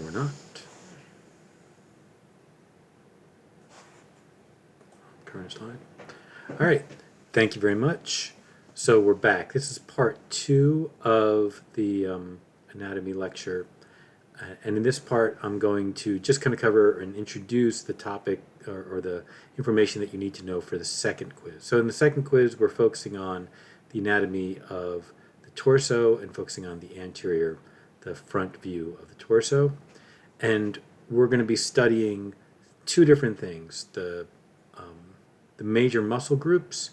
or not. Current slide. All right, thank you very much. So we're back. This is part 2 of the anatomy lecture. And in this part, I'm going to just kind of cover and introduce the topic or the information that you need to know for the second quiz. So in the second quiz, we're focusing on the anatomy of the torso and focusing on the anterior, the front view of the torso. And we're going to be studying two different things, the major muscle groups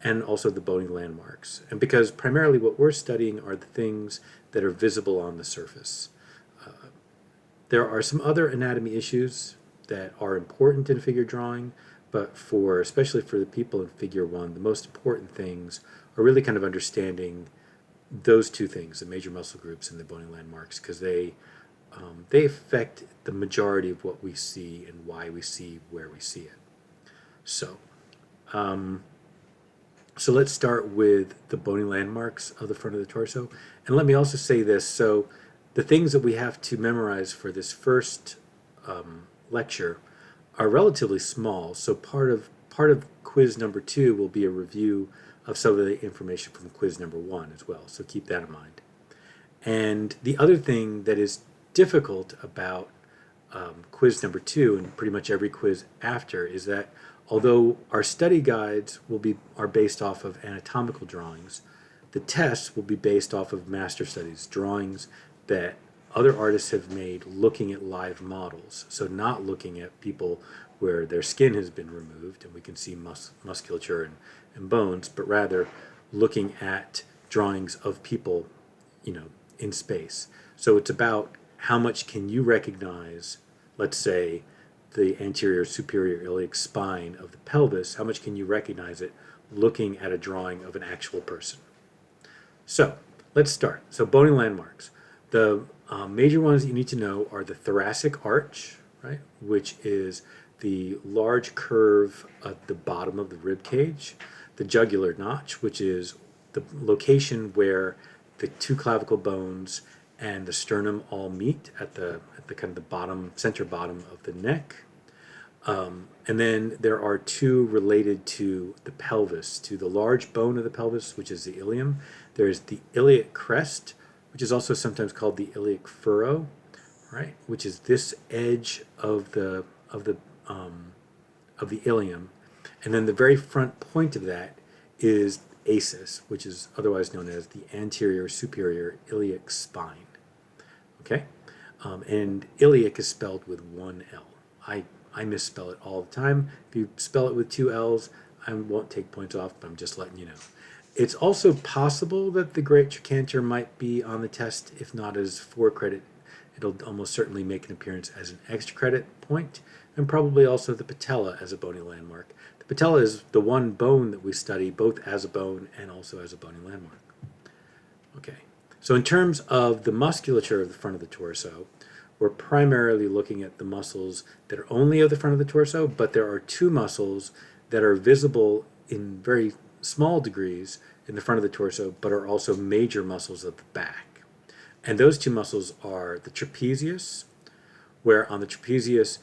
and also the bony landmarks. And because primarily what we're studying are the things that are visible on the surface. There are some other anatomy issues that are important in figure drawing, but especially for the people in figure 1, the most important things are really kind of understanding those two things, the major muscle groups and the bony landmarks, because they affect the majority of what we see and why we see where we see it. So let's start with the bony landmarks of the front of the torso. And let me also say this. So the things that we have to memorize for this first lecture are relatively small. So part of quiz number 2 will be a review of some of the information from quiz number 1 as well. So keep that in mind. And the other thing that is difficult about quiz number 2 and pretty much every quiz after is that although our study guides are based off of anatomical drawings, the tests will be based off of master studies, drawings that other artists have made looking at live models. So not looking at people where their skin has been removed and we can see musculature and bones, but rather looking at drawings of people, in space. So it's about how much can you recognize, let's say, the anterior superior iliac spine of the pelvis, how much can you recognize it looking at a drawing of an actual person? So let's start. So bony landmarks. The major ones that you need to know are the thoracic arch, right, which is the large curve at the bottom of the rib cage, the jugular notch, which is the location where the two clavicle bones and the sternum all meet at the kind of the bottom, center bottom of the neck. And then there are two related to the pelvis, to the large bone of the pelvis, which is the ilium. There's the iliac crest, which is also sometimes called the iliac furrow, right? Which is this edge of the ilium, and then the very front point of that is ASIS, which is otherwise known as the anterior superior iliac spine. Okay, and iliac is spelled with one L. I misspell it all the time. If you spell it with two L's, I won't take points off, but I'm just letting you know. It's also possible that the great trochanter might be on the test, if not as 4 credit. It'll almost certainly make an appearance as an extra credit point, and probably also the patella as a bony landmark. The patella is the one bone that we study both as a bone and also as a bony landmark. Okay, so in terms of the musculature of the front of the torso, we're primarily looking at the muscles that are only of the front of the torso, but there are two muscles that are visible in very small degrees in the front of the torso, but are also major muscles of the back. And those two muscles are the trapezius, where on the trapezius,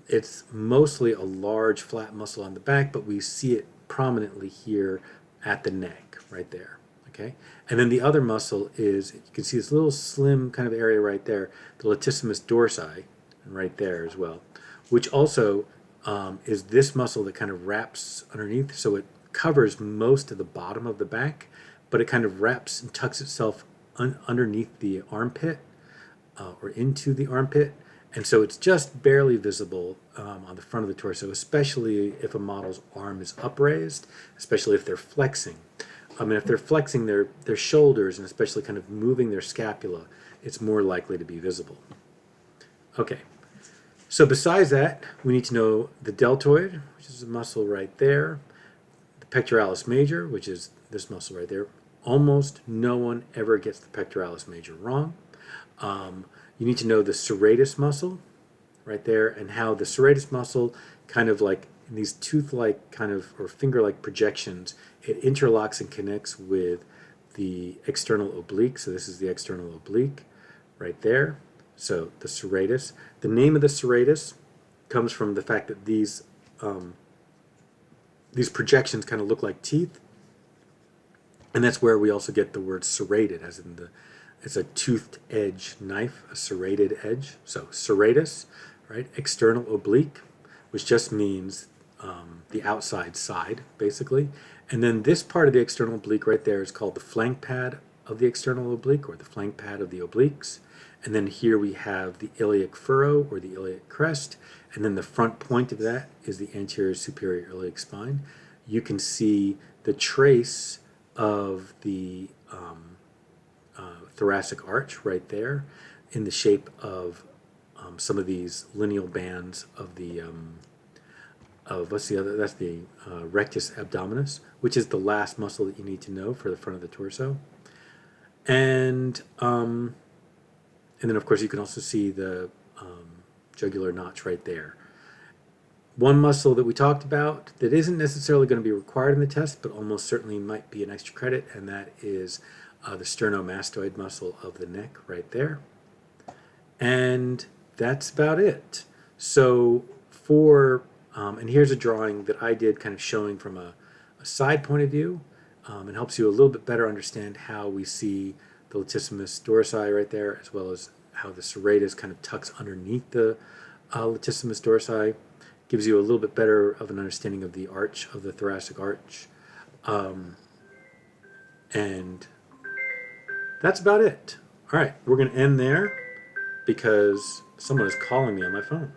it's mostly a large flat muscle on the back, but we see it prominently here at the neck, right there. Okay, and then the other muscle is, you can see this little slim kind of area right there, the latissimus dorsi, and right there as well, which also is this muscle that kind of wraps underneath, so it covers most of the bottom of the back, but it kind of wraps and tucks itself underneath the armpit or into the armpit, and so it's just barely visible on the front of the torso, especially if a model's arm is upraised, especially if they're flexing. If they're flexing their shoulders and especially kind of moving their scapula, it's more likely to be visible. Okay, so besides that, we need to know the deltoid, which is a muscle right there, the pectoralis major, which is this muscle right there. Almost no one ever gets the pectoralis major wrong. You need to know the serratus muscle right there, and how the serratus muscle kind of like in these tooth-like kind of or finger-like projections, it interlocks and connects with the external oblique. So this is the external oblique right there. So the serratus. The name of the serratus comes from the fact that these projections kind of look like teeth, and that's where we also get the word serrated, as in it's a toothed edge knife, a serrated edge. So serratus, right? External oblique, which just means the outside side, basically. And then this part of the external oblique right there is called the flank pad of the external oblique, or the flank pad of the obliques. And then here we have the iliac furrow, or the iliac crest. And then the front point of that is the anterior superior iliac spine. You can see the trace of the thoracic arch right there in the shape of some of these lineal bands of the what's the other? That's the rectus abdominis, which is the last muscle that you need to know for the front of the torso. And then of course you can also see the jugular notch right there. One muscle that we talked about that isn't necessarily going to be required in the test, but almost certainly might be an extra credit, and that is the sternomastoid muscle of the neck right there. And that's about it. So and here's a drawing that I did kind of showing from a side point of view. It helps you a little bit better understand how we see the latissimus dorsi right there, as well as how the serratus kind of tucks underneath the latissimus dorsi. Gives you a little bit better of an understanding of the arch, of the thoracic arch. And that's about it. All right, we're going to end there because someone is calling me on my phone.